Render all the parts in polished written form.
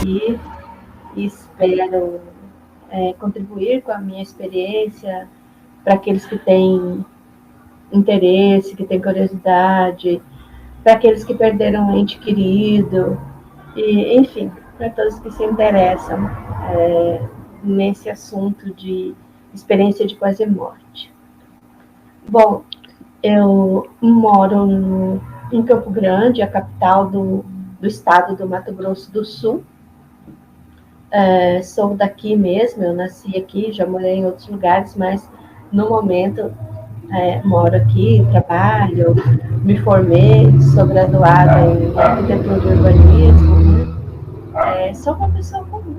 aqui e espero contribuir com a minha experiência para aqueles que têm interesse, que têm curiosidade, para aqueles que perderam um ente querido, e, enfim, para todos que se interessam nesse assunto de experiência de quase morte. Bom, eu moro em Campo Grande, a capital do estado do Mato Grosso do Sul. Sou daqui mesmo, eu nasci aqui, já morei em outros lugares, mas no momento moro aqui, trabalho, me formei, sou graduada em arquitetura e urbanismo, né? Sou uma pessoa comum,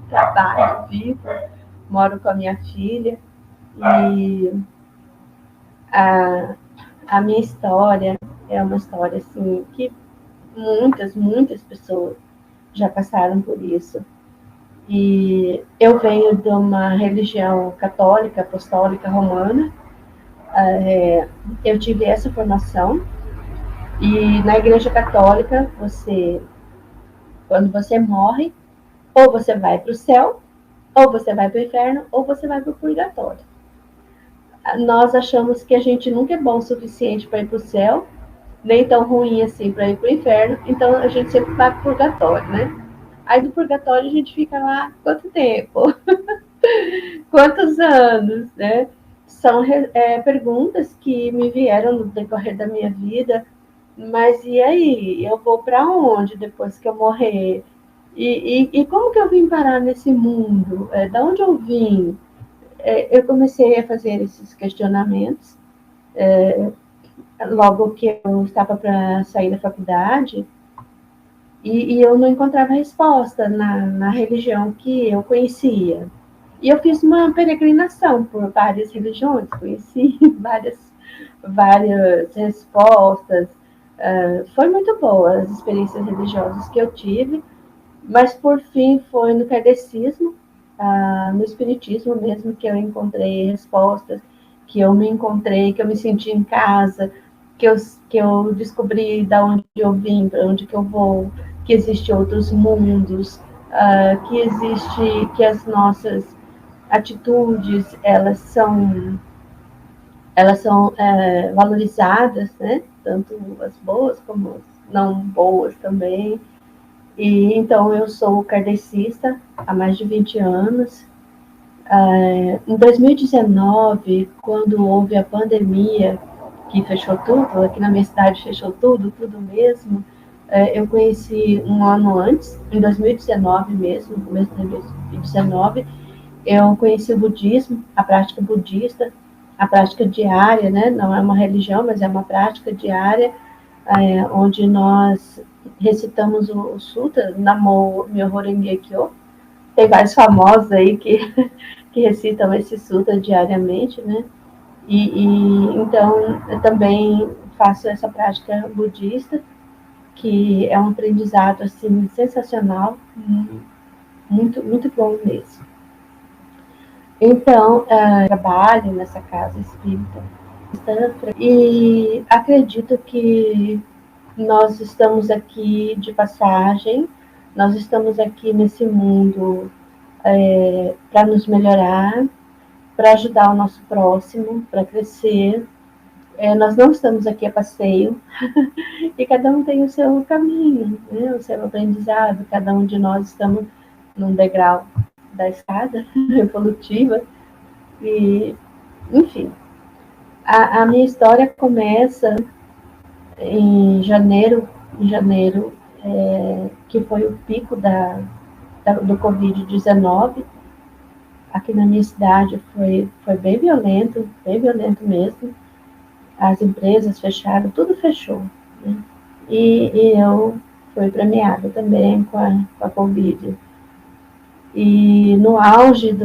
trabalho, vivo, moro com a minha filha e a minha história é uma história assim que muitas pessoas já passaram por isso. E eu venho de uma religião católica, apostólica, romana. Eu tive essa formação. E na Igreja Católica, quando você morre, ou você vai para o céu, ou você vai para o inferno, ou você vai para o purgatório. Nós achamos que a gente nunca é bom o suficiente para ir para o céu, nem tão ruim assim para ir para o inferno, então a gente sempre vai para o purgatório, né? Aí do purgatório a gente fica lá quanto tempo? Quantos anos, né? São perguntas que me vieram no decorrer da minha vida. Mas e aí? Eu vou para onde depois que eu morrer? E como que eu vim parar nesse mundo? Da onde eu vim? Eu comecei a fazer esses questionamentos logo que eu estava para sair da faculdade e eu não encontrava resposta na religião que eu conhecia. E eu fiz uma peregrinação por várias religiões, conheci várias respostas. Foi muito boa as experiências religiosas que eu tive, mas por fim foi no kardecismo, no espiritismo mesmo, que eu encontrei respostas, que eu me encontrei, que eu me senti em casa, que eu descobri da onde eu vim, para onde que eu vou, que existem outros mundos, que as nossas atitudes elas são valorizadas, né? Tanto as boas como as não boas também. E então eu sou kardecista há mais de 20 anos. Em 2019, quando houve a pandemia, que fechou tudo, aqui na minha cidade fechou tudo mesmo, eu conheci um ano antes, em 2019 mesmo, no começo de 2019, eu conheci o budismo, a prática budista, a prática diária, né? Não é uma religião, mas é uma prática diária, onde nós recitamos o Sutra, Namo Myoho Renge Kyo. Tem vários famosos aí que recitam esse Sutra diariamente, né? Então, eu também faço essa prática budista, que é um aprendizado, assim, sensacional, muito bom mesmo. Então, trabalho nessa casa espírita e acredito que nós estamos aqui de passagem, nós estamos aqui nesse mundo para nos melhorar, para ajudar o nosso próximo, para crescer. Nós não estamos aqui a passeio e cada um tem o seu caminho, né? O seu aprendizado, cada um de nós estamos num degrau da escada evolutiva e, enfim, a minha história começa em janeiro, que foi o pico do Covid-19. Aqui na minha cidade foi bem violento mesmo. As empresas fecharam, tudo fechou, né? E eu fui premiada também com a Covid. E no auge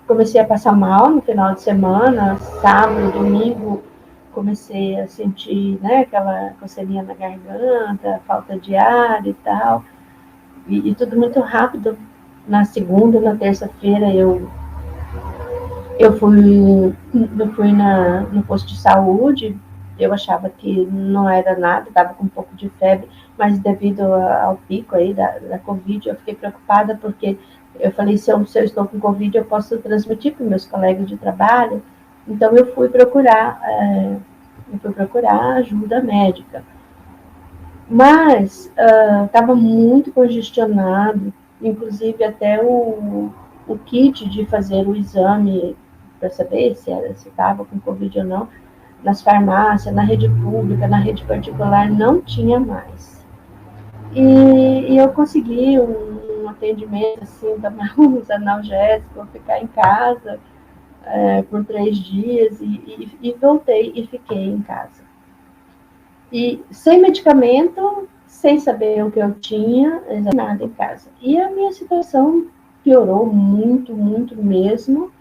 comecei a passar mal no final de semana, sábado, domingo, comecei a sentir, né, aquela coceirinha na garganta, falta de ar e tal, e tudo muito rápido. Na segunda, na terça-feira, eu fui no posto de saúde, eu achava que não era nada, estava com um pouco de febre, mas devido ao pico aí da Covid, eu fiquei preocupada, porque eu falei, se eu estou com Covid, eu posso transmitir para os meus colegas de trabalho. Então, eu fui procurar ajuda médica. Mas estava muito congestionado, inclusive até o kit de fazer o exame para saber se estava com Covid ou não, nas farmácias, na rede pública, na rede particular, não tinha mais. E eu consegui um atendimento, assim, tomar uns analgésicos, ficar em casa por 3 dias e voltei e fiquei em casa. E sem medicamento, sem saber o que eu tinha, nada em casa. E a minha situação piorou muito, muito mesmo.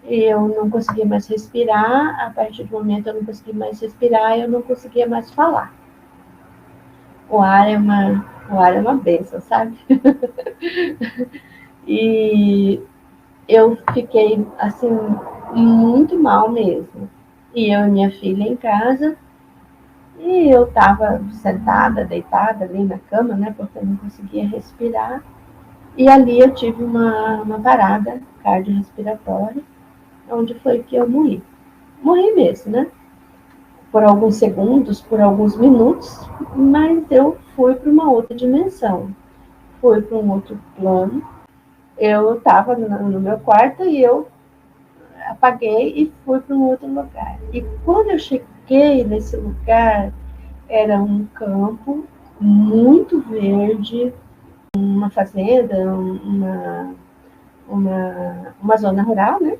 Eu não conseguia mais respirar, a partir do momento eu não conseguia mais respirar, eu não conseguia mais falar. O ar é uma bênção, sabe? E eu fiquei, assim, muito mal mesmo. E eu e minha filha em casa, e eu estava sentada, deitada ali na cama, né, porque eu não conseguia respirar. E ali eu tive uma parada cardiorrespiratória, onde foi que eu morri. Morri mesmo, né? Por alguns segundos, por alguns minutos, mas eu fui para uma outra dimensão. Fui para um outro plano. Eu estava no meu quarto e eu apaguei e fui para um outro lugar. E quando eu cheguei nesse lugar, era um campo muito verde, uma fazenda, uma zona rural, né?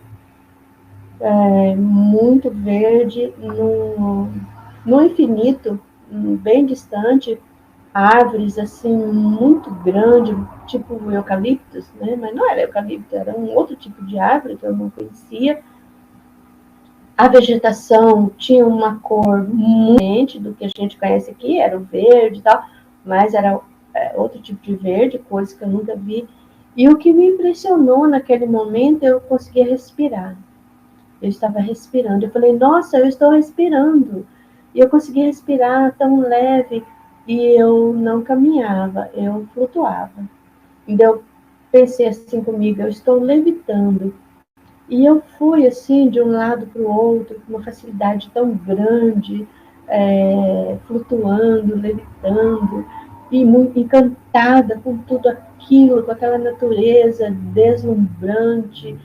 Muito verde, no infinito, bem distante, árvores assim muito grandes, tipo eucaliptos, né? Mas não era eucalipto, era um outro tipo de árvore que eu não conhecia. A vegetação tinha uma cor muito diferente do que a gente conhece aqui, era o verde e tal, mas era outro tipo de verde, cores que eu nunca vi. E o que me impressionou naquele momento, eu conseguia respirar. Eu estava respirando. Eu falei, nossa, eu estou respirando. E eu conseguia respirar tão leve e eu não caminhava, eu flutuava. Então eu pensei assim comigo, eu estou levitando. E eu fui assim de um lado para o outro com uma facilidade tão grande, flutuando, levitando, e muito encantada com tudo aquilo, com aquela natureza deslumbrante,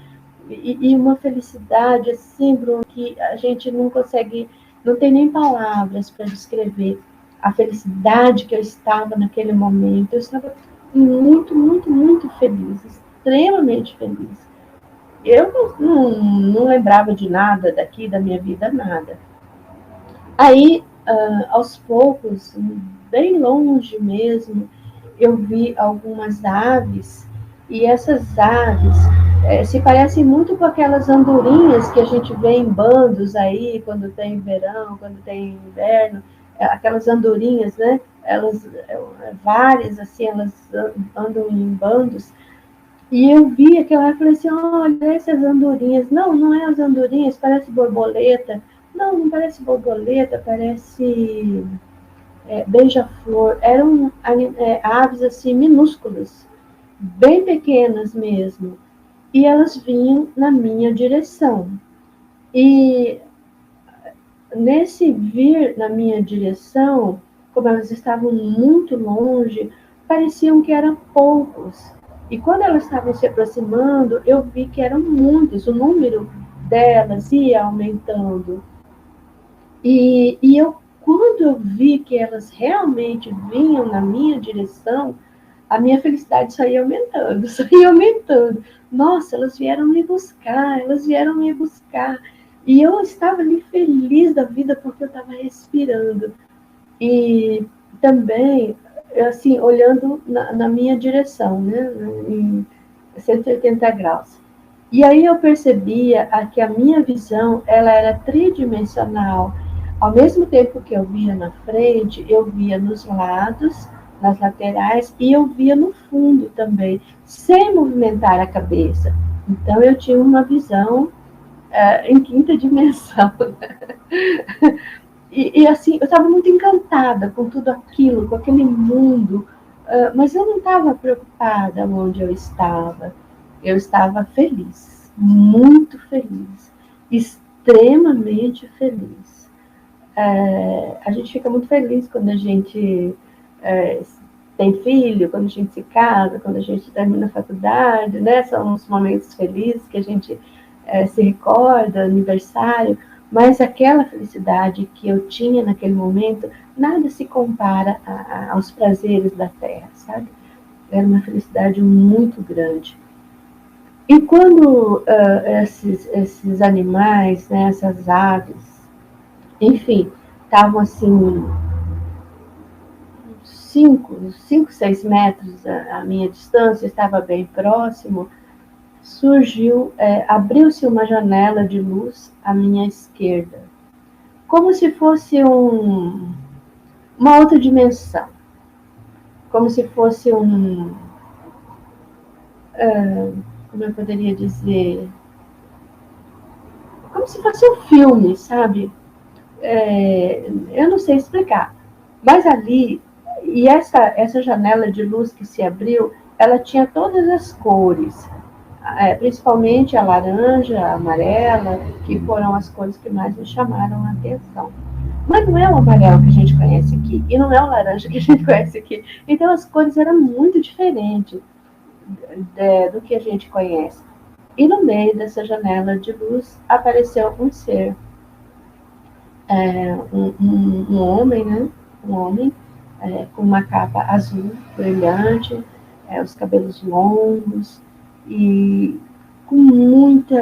e uma felicidade assim, Bruno, que a gente não consegue, não tem nem palavras para descrever a felicidade que eu estava naquele momento. Eu estava muito, muito, muito feliz, extremamente feliz. Eu não lembrava de nada daqui, da minha vida, nada. Aí, aos poucos, bem longe mesmo, eu vi algumas aves, e essas aves se parecem muito com aquelas andorinhas que a gente vê em bandos aí, quando tem verão, quando tem inverno, aquelas andorinhas, né? Elas, várias, assim, elas andam em bandos. E eu vi aquela, eu falei assim, olha, essas andorinhas. Não, não é as andorinhas, parece borboleta. Não, não parece borboleta, parece beija-flor. Eram aves assim minúsculas, bem pequenas mesmo. E elas vinham na minha direção. E nesse vir na minha direção, como elas estavam muito longe, pareciam que eram poucos. E quando elas estavam se aproximando, eu vi que eram muitos, o número delas ia aumentando. Quando eu vi que elas realmente vinham na minha direção, a minha felicidade só ia aumentando, só ia aumentando. Nossa, elas vieram me buscar, elas vieram me buscar. E eu estava ali feliz da vida porque eu estava respirando. E também, assim, olhando na minha direção, né, em 180 graus. E aí eu percebia que a minha visão, ela era tridimensional. Ao mesmo tempo que eu via na frente, eu via nos lados, nas laterais, e eu via no fundo também, sem movimentar a cabeça. Então eu tinha uma visão em quinta dimensão. E assim, eu estava muito encantada com tudo aquilo, com aquele mundo, mas eu não estava preocupada onde eu estava. Eu estava feliz, muito feliz, extremamente feliz. A gente fica muito feliz quando a gente é, tem filho, quando a gente se casa, quando a gente termina a faculdade, né? São os momentos felizes que a gente se recorda, aniversário, mas aquela felicidade que eu tinha naquele momento, nada se compara aos prazeres da terra, sabe? Era uma felicidade muito grande. E quando esses animais, né, essas aves, enfim, estavam assim 6 metros a minha distância, estava bem próximo, abriu-se uma janela de luz à minha esquerda, como se fosse uma outra dimensão, como se fosse como eu poderia dizer, como se fosse um filme, sabe? Eu não sei explicar, mas ali, e essa janela de luz que se abriu, ela tinha todas as cores, principalmente a laranja, a amarela, que foram as cores que mais me chamaram a atenção. Mas não é o amarelo que a gente conhece aqui, e não é o laranja que a gente conhece aqui. Então as cores eram muito diferentes do que a gente conhece. E no meio dessa janela de luz apareceu um ser, um homem, né? Um homem com uma capa azul brilhante, os cabelos longos e com muito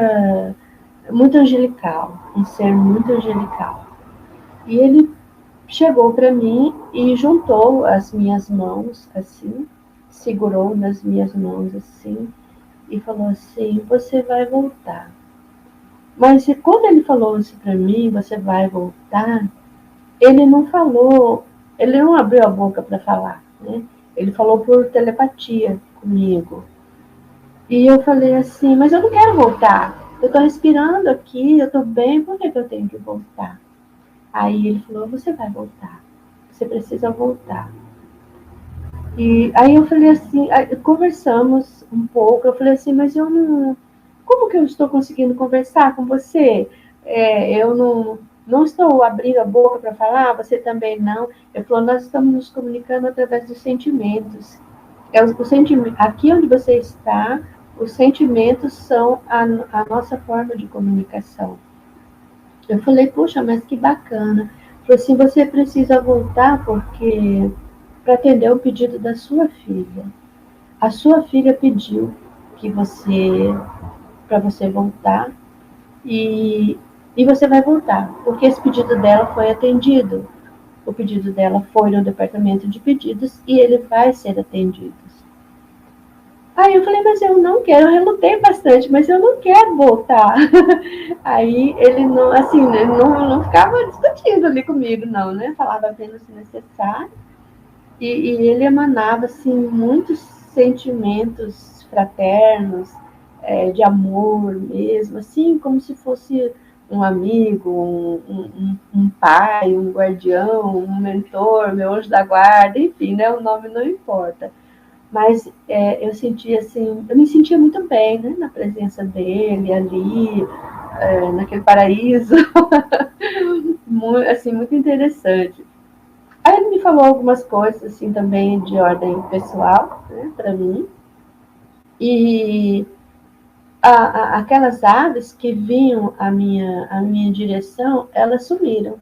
angelical, um ser muito angelical. E ele chegou para mim e juntou as minhas mãos assim, segurou nas minhas mãos assim e falou assim: você vai voltar. Mas quando ele falou isso para mim, você vai voltar, ele não falou, ele não abriu a boca para falar, né? Ele falou por telepatia comigo. E eu falei assim, mas eu não quero voltar. Eu estou respirando aqui, eu estou bem, por que eu tenho que voltar? Aí ele falou, você vai voltar. Você precisa voltar. E aí eu falei assim, conversamos um pouco, eu falei assim, mas eu não. Como que eu estou conseguindo conversar com você? Eu não estou abrindo a boca para falar, você também não. Ele falou, nós estamos nos comunicando através dos sentimentos. Aqui onde você está, os sentimentos são a nossa forma de comunicação. Eu falei, puxa, mas que bacana. Ele falou assim, você precisa voltar porque para atender o pedido da sua filha. A sua filha pediu que para você voltar e, e você vai voltar, porque esse pedido dela foi atendido. O pedido dela foi no departamento de pedidos e ele vai ser atendido. Aí eu falei, mas eu não quero, eu relutei bastante, mas eu não quero voltar. Aí ele não, assim, ele não ficava discutindo ali comigo, não, né? Falava apenas o necessário. E ele emanava, assim, muitos sentimentos fraternos, de amor mesmo, assim, como se fosse um amigo, um pai, um guardião, um mentor, meu anjo da guarda, enfim, né? O nome não importa. Mas eu sentia assim, eu me sentia muito bem, né, na presença dele ali, naquele paraíso, muito, assim, muito interessante. Aí ele me falou algumas coisas assim também de ordem pessoal, né, para mim. E aquelas aves que vinham à minha direção, elas sumiram,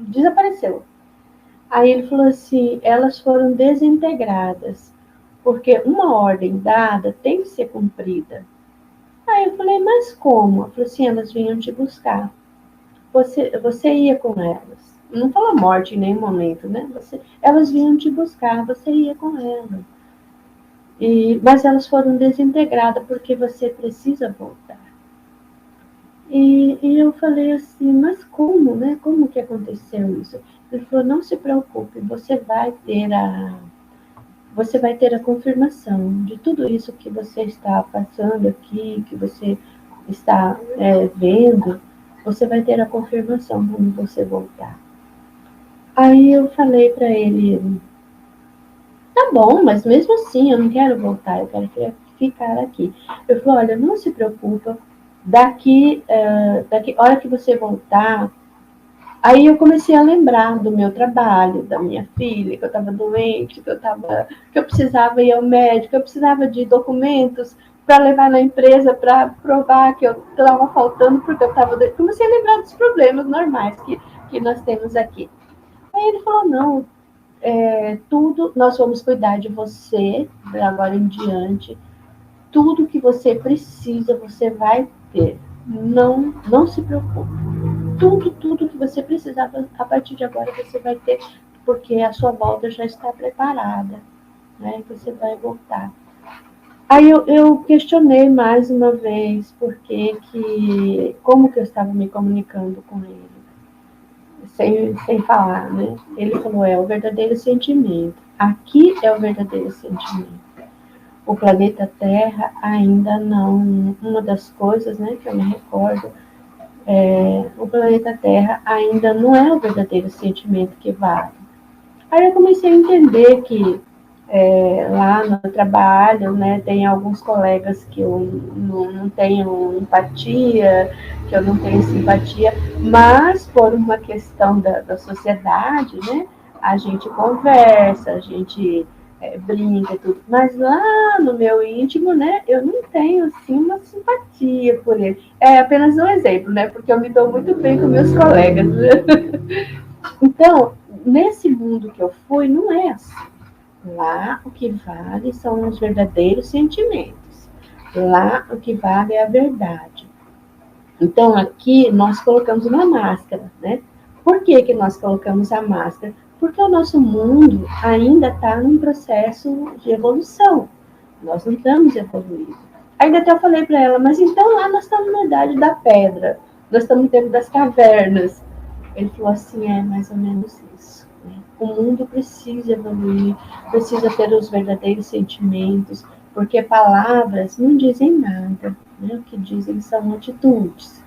desapareceu. Aí ele falou assim, elas foram desintegradas, porque uma ordem dada tem que ser cumprida. Aí eu falei, mas como? Ele falou assim, elas vinham te buscar. Você ia com elas. Não falou morte em nenhum momento, né? Elas vinham te buscar, você ia com elas. Mas elas foram desintegradas porque você precisa voltar. E eu falei assim, mas como, né? Como que aconteceu isso? Ele falou, não se preocupe, você vai ter a confirmação de tudo isso que você está passando aqui, que você está vendo. você vai ter a confirmação quando você voltar. Aí eu falei para ele, tá bom, mas mesmo assim eu não quero voltar, eu quero ficar aqui. Eu falei, olha, não se preocupa, daqui hora que você voltar. Aí eu comecei a lembrar do meu trabalho, da minha filha, que eu estava doente, que eu precisava ir ao médico, que eu precisava de documentos para levar na empresa para provar que eu estava faltando porque eu estava doente. Comecei a lembrar dos problemas normais que nós temos aqui. Aí ele falou, não, tudo, nós vamos cuidar de você, de agora em diante, tudo que você precisa, você vai ter. Não se preocupe. Tudo que você precisava, a partir de agora você vai ter, porque a sua volta já está preparada, né? Você vai voltar. Aí eu questionei mais uma vez como que eu estava me comunicando com ele, sem falar, né? Ele falou, é o verdadeiro sentimento. Aqui é o verdadeiro sentimento. O planeta Terra ainda não, uma das coisas, né, que eu me recordo, o planeta Terra ainda não é o verdadeiro sentimento que vale. Aí eu comecei a entender que lá no trabalho, né, tem alguns colegas que eu não tenho empatia, que eu não tenho simpatia, mas por uma questão da sociedade, né, a gente conversa, a gente brinca e tudo, mas lá no meu íntimo, né, eu não tenho, assim, uma simpatia por ele. É apenas um exemplo, né, porque eu me dou muito bem com meus colegas. Então, nesse mundo que eu fui, não é assim. Lá o que vale são os verdadeiros sentimentos. Lá o que vale é a verdade. Então aqui nós colocamos uma máscara, né? Por que, que nós colocamos a máscara? Porque o nosso mundo ainda está num processo de evolução. Nós não estamos evoluindo. Ainda até eu falei para ela, mas então lá nós estamos na idade da pedra, nós estamos no tempo das cavernas. Ele falou assim, é mais ou menos isso. Né? O mundo precisa evoluir, precisa ter os verdadeiros sentimentos, porque palavras não dizem nada, né? O que dizem são atitudes.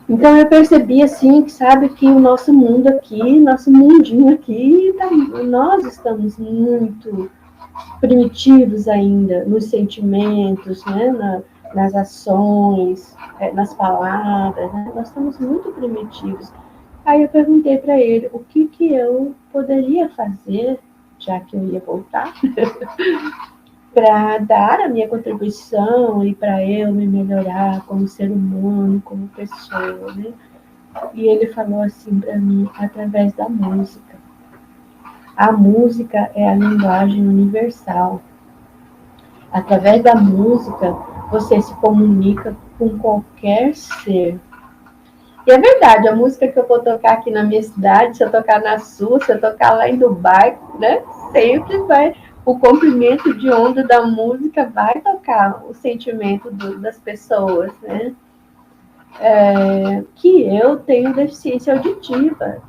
Então eu percebi assim, que sabe que o nosso mundo aqui, nosso mundinho aqui, nós estamos muito primitivos ainda nos sentimentos, né? Nas ações, nas palavras, né? Nós estamos muito primitivos. Aí eu perguntei para ele o que eu poderia fazer, já que eu ia voltar, para dar a minha contribuição e para eu me melhorar como ser humano, como pessoa, né? E ele falou assim para mim, através da música. A música é a linguagem universal. Através da música, você se comunica com qualquer ser. E é verdade, a música que eu vou tocar aqui na minha cidade, se eu tocar na sua, se eu tocar lá em Dubai, né? Sempre vai, o comprimento de onda da música vai tocar o sentimento das pessoas, né? Que eu tenho deficiência auditiva.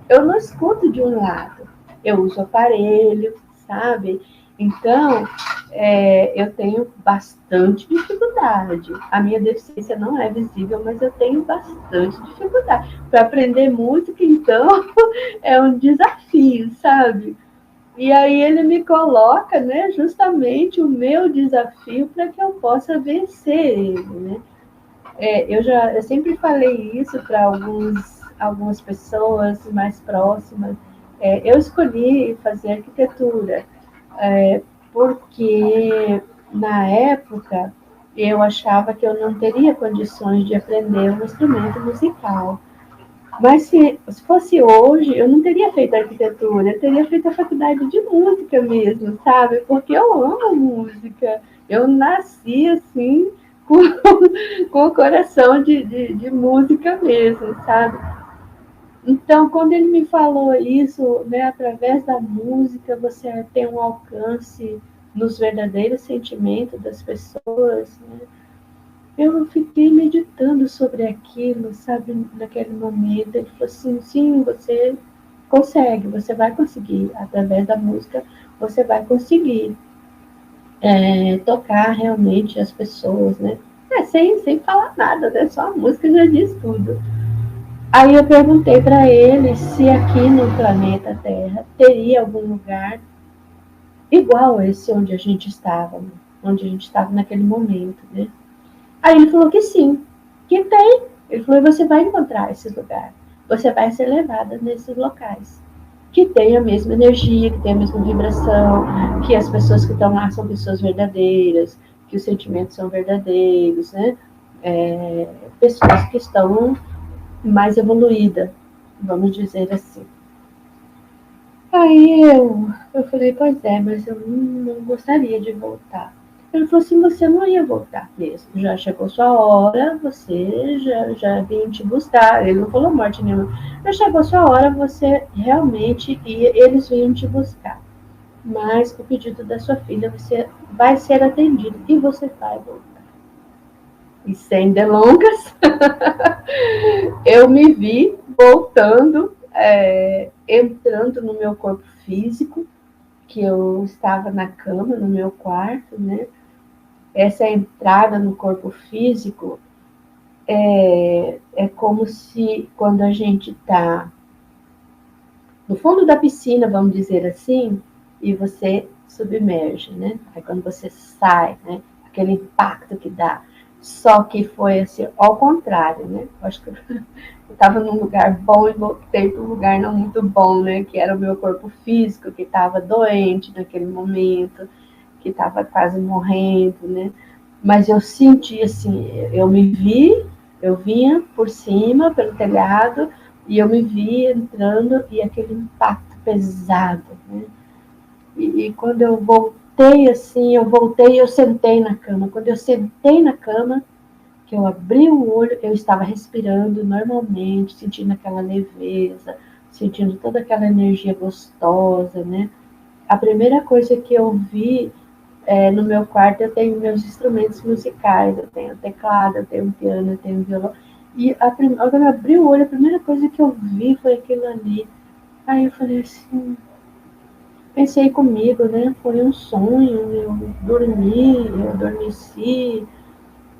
Eu não escuto de um lado, eu uso aparelho, sabe? Então, eu tenho bastante dificuldade. A minha deficiência não é visível, mas eu tenho bastante dificuldade. Para aprender música, então, é um desafio, sabe? E aí ele me coloca, né, justamente o meu desafio para que eu possa vencer ele, né? Eu sempre falei isso para algumas pessoas mais próximas. Eu escolhi fazer arquitetura porque na época eu achava que eu não teria condições de aprender um instrumento musical. Mas se fosse hoje, eu não teria feito arquitetura, eu teria feito a faculdade de música mesmo, sabe? Porque eu amo música. Eu nasci assim, com, com o coração de música mesmo, sabe? Então, quando ele me falou isso, né, através da música, você tem um alcance nos verdadeiros sentimentos das pessoas, né? Eu fiquei meditando sobre aquilo, sabe, naquele momento. Ele falou assim, sim, você consegue, você vai conseguir. Através da música, você vai conseguir tocar realmente as pessoas, né? Sem falar nada, né? Só a música já diz tudo. Aí eu perguntei para ele se aqui no planeta Terra teria algum lugar igual esse onde a gente estava, né? Onde a gente estava naquele momento, né? Aí ele falou que sim, que tem. Ele falou, você vai encontrar esses lugares, você vai ser levada nesses locais, que tem a mesma energia, que tem a mesma vibração, que as pessoas que estão lá são pessoas verdadeiras, que os sentimentos são verdadeiros, né? Pessoas que estão mais evoluídas, vamos dizer assim. Aí eu falei, pois é, mas eu não gostaria de voltar. Ele falou assim, você não ia voltar mesmo. Já chegou sua hora, você já vim te buscar. Ele não falou morte nenhuma. Já chegou sua hora, você realmente ia, eles vinham te buscar. Mas o pedido da sua filha, você vai ser atendido e você vai voltar. E sem delongas, eu me vi voltando, entrando no meu corpo físico, que eu estava na cama, no meu quarto, né? Essa entrada no corpo físico é como se quando a gente está no fundo da piscina, vamos dizer assim, e você submerge, né? Aí quando você sai, né? Aquele impacto que dá. Só que foi assim, ao contrário, né? Eu acho que eu estava num lugar bom e voltei para um lugar não muito bom, né? Que era o meu corpo físico, que estava doente naquele momento, que estava quase morrendo, né? Mas eu senti assim, eu me vi, eu vinha por cima, pelo telhado, e eu me vi entrando e aquele impacto pesado, né? E quando eu voltei assim, eu voltei e eu sentei na cama. Quando eu sentei na cama, que eu abri o olho, eu estava respirando normalmente, sentindo aquela leveza, sentindo toda aquela energia gostosa, né? A primeira coisa que eu vi no meu quarto, eu tenho meus instrumentos musicais, eu tenho teclado, eu tenho piano, eu tenho violão. E quando eu abri o olho, a primeira coisa que eu vi foi aquilo ali. Aí eu falei assim, pensei comigo, né? Foi um sonho, eu adormeci,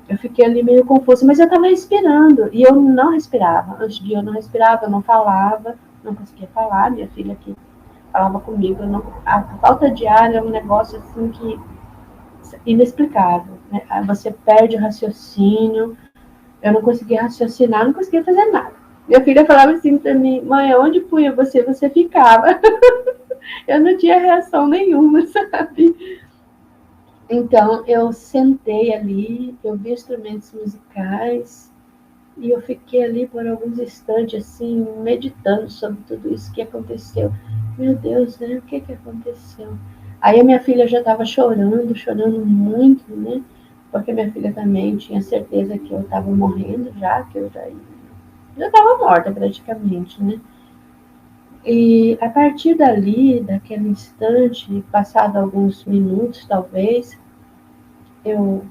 eu fiquei ali meio confusa, mas eu estava respirando e eu não respirava. Antes de eu não respirava, eu não falava, não conseguia falar. Minha filha aqui falava comigo. A falta de ar é um negócio assim que inexplicável. Né? Você perde o raciocínio. Eu não conseguia raciocinar, não conseguia fazer nada. Minha filha falava assim para mim, mãe, onde punha você, você ficava. Eu não tinha reação nenhuma, sabe? Então, eu sentei ali, eu vi instrumentos musicais e eu fiquei ali por alguns instantes, assim, meditando sobre tudo isso que aconteceu. Meu Deus, né? O que aconteceu? Aí a minha filha já estava chorando muito, né? Porque minha filha também tinha certeza que eu estava morrendo já, que eu já estava morta praticamente, né? E a partir dali, daquele instante, passado alguns minutos talvez, eu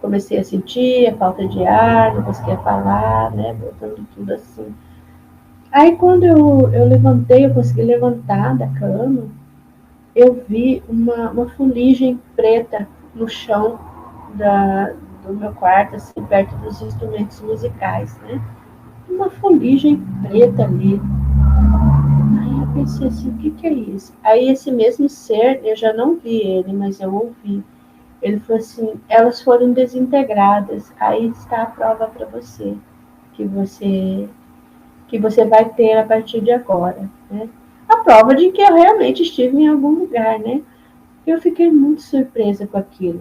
comecei a sentir a falta de ar, não conseguia falar, né? Voltando tudo assim. Aí quando eu levantei, eu consegui levantar da cama, eu vi uma fuligem preta no chão da, do meu quarto, assim, perto dos instrumentos musicais, né? Uma fuligem preta ali. Aí eu pensei assim, o que é isso? Aí esse mesmo ser, eu já não vi ele, mas eu ouvi. Ele falou assim, elas foram desintegradas, aí está a prova para você, que você que você vai ter a partir de agora, né? A prova de que eu realmente estive em algum lugar, né? Eu fiquei muito surpresa com aquilo.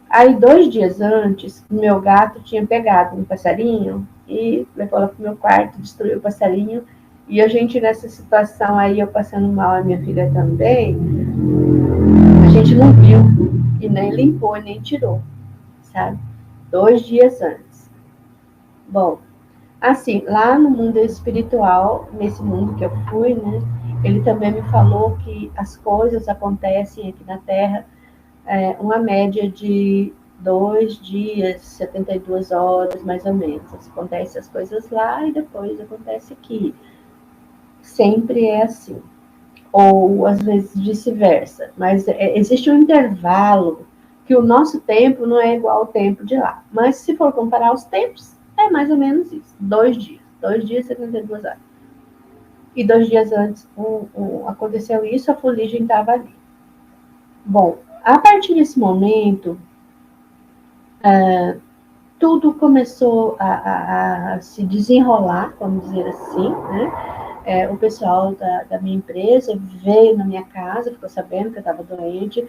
Aí, 2 dias antes, meu gato tinha pegado um passarinho e levou lá pro meu quarto, destruiu o passarinho. E a gente, nessa situação aí, eu passando mal, a minha filha também, a gente não viu e nem limpou, nem tirou, sabe? 2 dias antes. Bom, assim, lá no mundo espiritual, nesse mundo que eu fui, né? Ele também me falou que as coisas acontecem aqui na Terra uma média de 2 dias, 72 horas, mais ou menos. Acontece as coisas lá e depois acontece aqui. Sempre é assim. Ou às vezes vice-versa. Mas existe um intervalo que o nosso tempo não é igual ao tempo de lá. Mas se for comparar os tempos, é mais ou menos isso. 2 dias. 2 dias, 72 horas. E 2 dias antes aconteceu isso, a fuligem estava ali. Bom, a partir desse momento, tudo começou a se desenrolar, vamos dizer assim, né? O pessoal da minha empresa veio na minha casa, ficou sabendo que eu estava doente,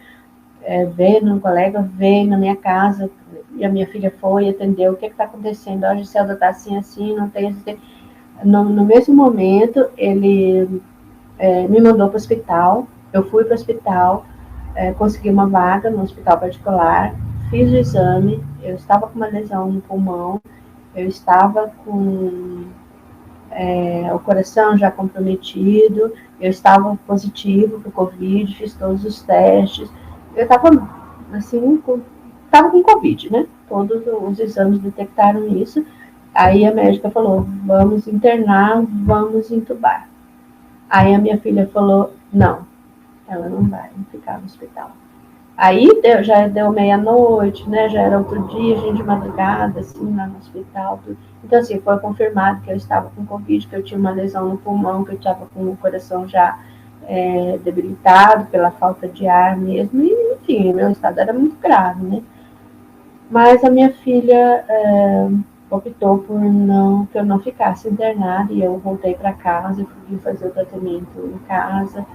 veio um colega, veio na minha casa, e a minha filha foi, atendeu, o que está acontecendo? A Giselda está assim, assim, não tem assim. No mesmo momento, ele me mandou para o hospital, eu fui para o hospital, consegui uma vaga no hospital particular, fiz o exame, eu estava com uma lesão no pulmão, eu estava com o coração já comprometido, eu estava positivo para o Covid, fiz todos os testes, eu estava assim, estava com Covid, né? Todos os exames detectaram isso. Aí a médica falou, vamos internar, vamos entubar. Aí a minha filha falou, não, ela não vai ficar no hospital. Aí já deu meia-noite, né? Já era outro dia, a gente de madrugada, assim, lá no hospital. Tudo. Então, assim, foi confirmado que eu estava com Covid, que eu tinha uma lesão no pulmão, que eu estava com o coração já debilitado pela falta de ar mesmo. E, enfim, meu estado era muito grave, né? Mas a minha filha optou por que eu não ficasse internada e eu voltei para casa e fui fazer o tratamento em casa.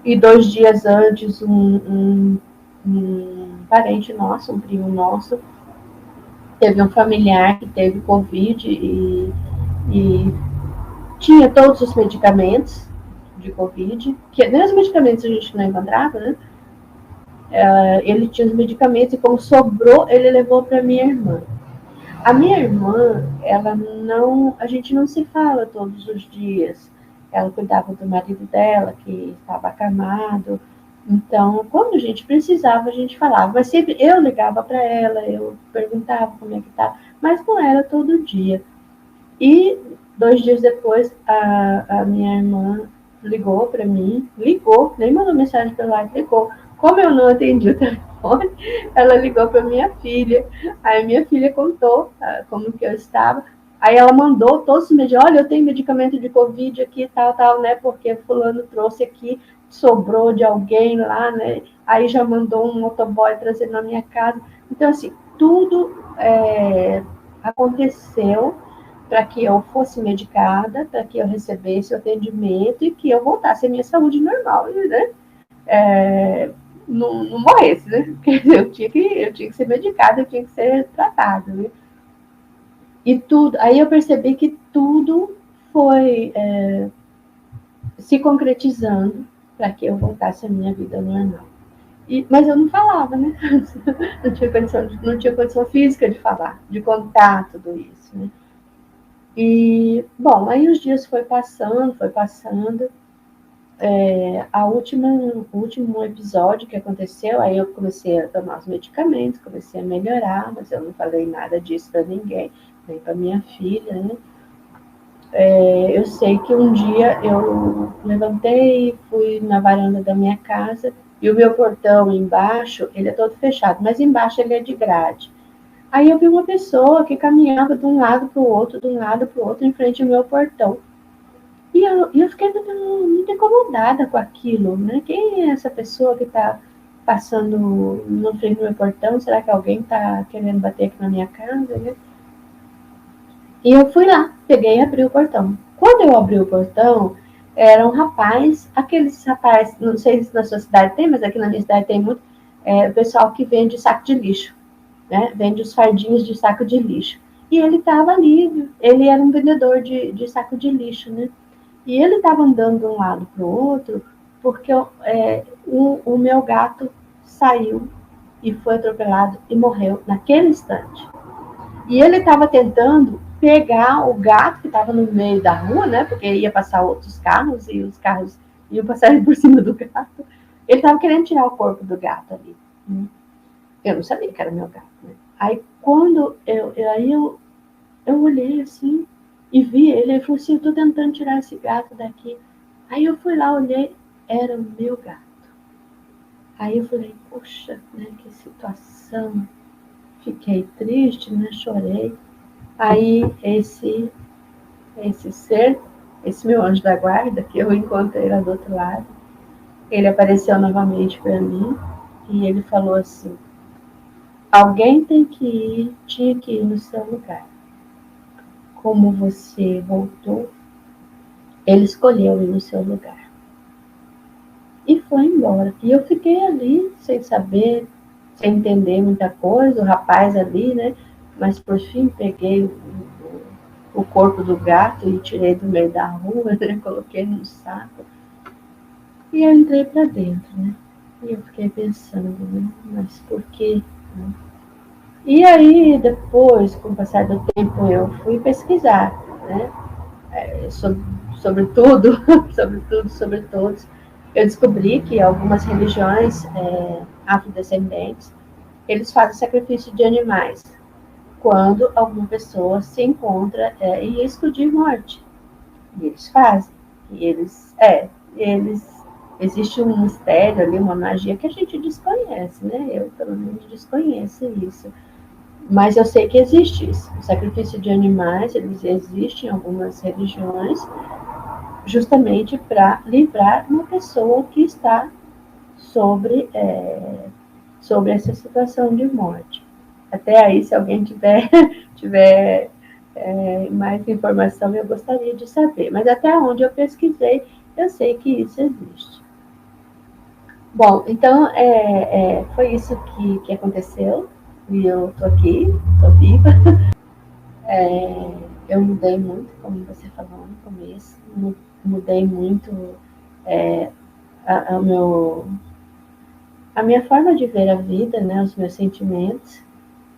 E 2 dias antes, um parente nosso, um primo nosso, teve um familiar que teve Covid e tinha todos os medicamentos de Covid, que nem os medicamentos a gente não encontrava, né? Ele tinha os medicamentos e como sobrou, ele levou para minha irmã. A minha irmã, ela não, a gente não se fala todos os dias. Ela cuidava do marido dela, que estava acamado. Então, quando a gente precisava, a gente falava. Mas sempre eu ligava para ela, eu perguntava como é que tá, mas não era todo dia. E 2 dias depois, a minha irmã ligou para mim, nem mandou mensagem pelo WhatsApp, ligou. Como eu não atendi o telefone, ela ligou para minha filha. Aí minha filha contou como que eu estava. Aí ela mandou todos os medicamentos. Olha, eu tenho medicamento de Covid aqui, tal, né? Porque fulano trouxe aqui, sobrou de alguém lá, né? Aí já mandou um motoboy trazer na minha casa. Então, assim, tudo aconteceu para que eu fosse medicada, para que eu recebesse o atendimento e que eu voltasse à minha saúde normal, né? Não morresse, né? Porque eu tinha que ser medicada, eu tinha que ser tratada, né? E tudo, aí eu percebi que tudo foi se concretizando para que eu voltasse à minha vida normal. Mas eu não falava, né? Não tinha condição física de falar, de contar tudo isso, né? E, bom, aí os dias foi passando, o último episódio que aconteceu, aí eu comecei a tomar os medicamentos, comecei a melhorar, mas eu não falei nada disso para ninguém, nem para minha filha, né? Eu sei que um dia eu levantei, fui na varanda da minha casa e o meu portão embaixo, ele é todo fechado, mas embaixo ele é de grade. Aí eu vi uma pessoa que caminhava de um lado para o outro, em frente ao meu portão. E eu fiquei muito incomodada com aquilo, né? Quem é essa pessoa que está passando no frente do meu portão? Será que alguém está querendo bater aqui na minha casa, né? E eu fui lá, peguei e abri o portão. Quando eu abri o portão, era um rapaz, aqueles rapazes, não sei se na sua cidade tem, mas aqui na minha cidade tem muito, o pessoal que vende saco de lixo, né? Vende os fardinhos de saco de lixo. E ele estava ali, ele era um vendedor de saco de lixo, né? E ele estava andando de um lado para o outro, porque o meu gato saiu e foi atropelado e morreu naquele instante. E ele estava tentando pegar o gato que estava no meio da rua, né? Porque ia passar outros carros e os carros iam passar por cima do gato. Ele estava querendo tirar o corpo do gato ali. Né? Eu não sabia que era meu gato. Né? Aí quando eu olhei assim e vi ele falou assim, eu estou tentando tirar esse gato daqui. Aí eu fui lá, olhei, era o meu gato. Aí eu falei, poxa, né, que situação. Fiquei triste, né, chorei. Aí esse esse ser, esse meu anjo da guarda, que eu encontrei lá do outro lado, ele apareceu novamente para mim e ele falou assim: alguém tinha que ir no seu lugar. Como você voltou, ele escolheu ir no seu lugar. E foi embora. E eu fiquei ali, sem saber, sem entender muita coisa, o rapaz ali, né? Mas por fim peguei o corpo do gato e tirei do meio da rua, né? Coloquei num saco e eu entrei para dentro, né? E eu fiquei pensando, né? Mas por quê? E aí, depois, com o passar do tempo, eu fui pesquisar, né? Sobre, sobre tudo, sobre tudo, sobre todos. Eu descobri que algumas religiões afrodescendentes, eles fazem sacrifício de animais quando alguma pessoa se encontra em risco de morte. E eles fazem. E eles existe um mistério ali, uma magia que a gente desconhece, né? Eu, pelo menos, desconheço isso. Mas eu sei que existe isso. O sacrifício de animais, eles existem em algumas religiões, justamente para livrar uma pessoa que está sobre essa situação de morte. Até aí, se alguém tiver mais informação, eu gostaria de saber. Mas até onde eu pesquisei, eu sei que isso existe. Bom, então foi isso que aconteceu. E eu estou aqui, estou viva. Eu mudei muito, como você falou no começo. Mudei muito é, a, a, meu, a minha forma de ver a vida, né, os meus sentimentos.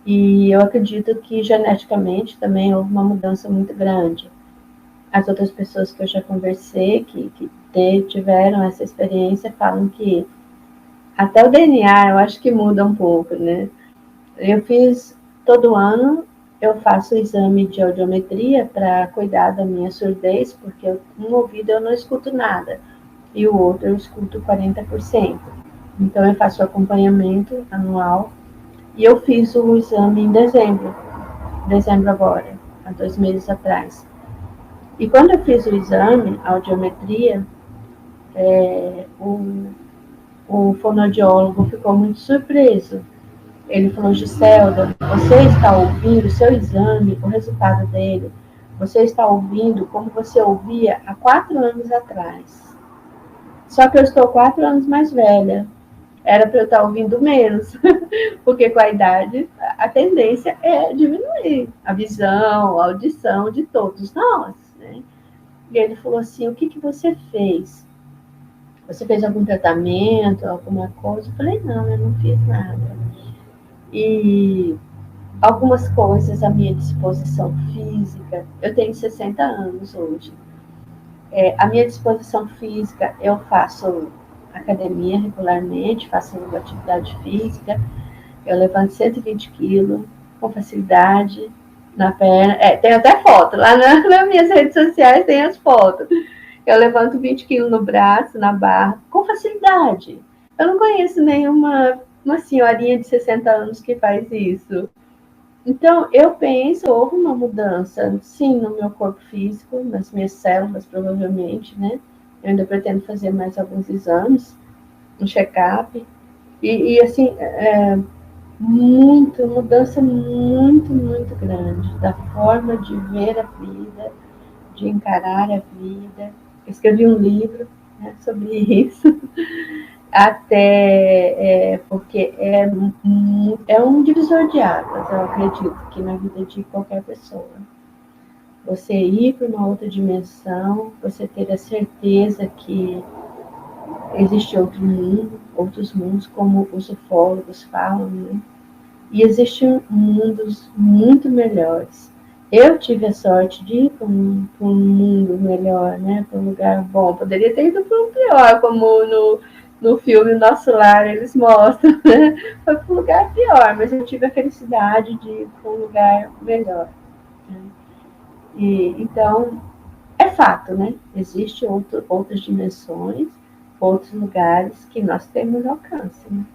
E eu acredito que geneticamente também houve uma mudança muito grande. As outras pessoas que eu já conversei, que tiveram essa experiência, falam que até o DNA eu acho que muda um pouco, né? Eu fiz todo ano, eu faço o exame de audiometria para cuidar da minha surdez, porque um ouvido eu não escuto nada e o outro eu escuto 40%. Então eu faço o acompanhamento anual e eu fiz o exame em dezembro agora, há 2 meses atrás. E quando eu fiz o exame, a audiometria, o fonoaudiólogo ficou muito surpreso. Ele falou: Giselda, você está ouvindo o seu exame, o resultado dele, você está ouvindo como você ouvia há 4 anos atrás. Só que eu estou 4 anos mais velha. Era para eu estar ouvindo menos, porque com a idade a tendência é diminuir a visão, a audição de todos nós. Né? E ele falou assim: o que você fez? Você fez algum tratamento, alguma coisa? Eu falei: não, eu não fiz nada. E algumas coisas, a minha disposição física, eu tenho 60 anos hoje. A minha disposição física, eu faço academia regularmente, faço atividade física, eu levanto 120 quilos com facilidade na perna. Tem até foto, lá nas minhas redes sociais tem as fotos. Eu levanto 20 quilos no braço, na barra, com facilidade. Eu não conheço nenhuma uma senhorinha de 60 anos que faz isso. Então, eu penso, houve uma mudança, sim, no meu corpo físico, nas minhas células, provavelmente, né? Eu ainda pretendo fazer mais alguns exames, um check-up. E assim, mudança muito, muito grande da forma de ver a vida, de encarar a vida. Eu escrevi um livro, né, sobre isso. Até porque é um divisor de águas, eu acredito, que na vida de qualquer pessoa. Você ir para uma outra dimensão, você ter a certeza que existe outro mundo, outros mundos, como os ufólogos falam, né? E existem mundos muito melhores. Eu tive a sorte de ir para um mundo melhor, né? Para um lugar bom. Poderia ter ido para um pior, como no filme Nosso Lar eles mostram, né? Foi para um lugar pior, mas eu tive a felicidade de ir para um lugar melhor. Né? E, então, é fato, né? Existem outras dimensões, outros lugares que nós temos alcance, né?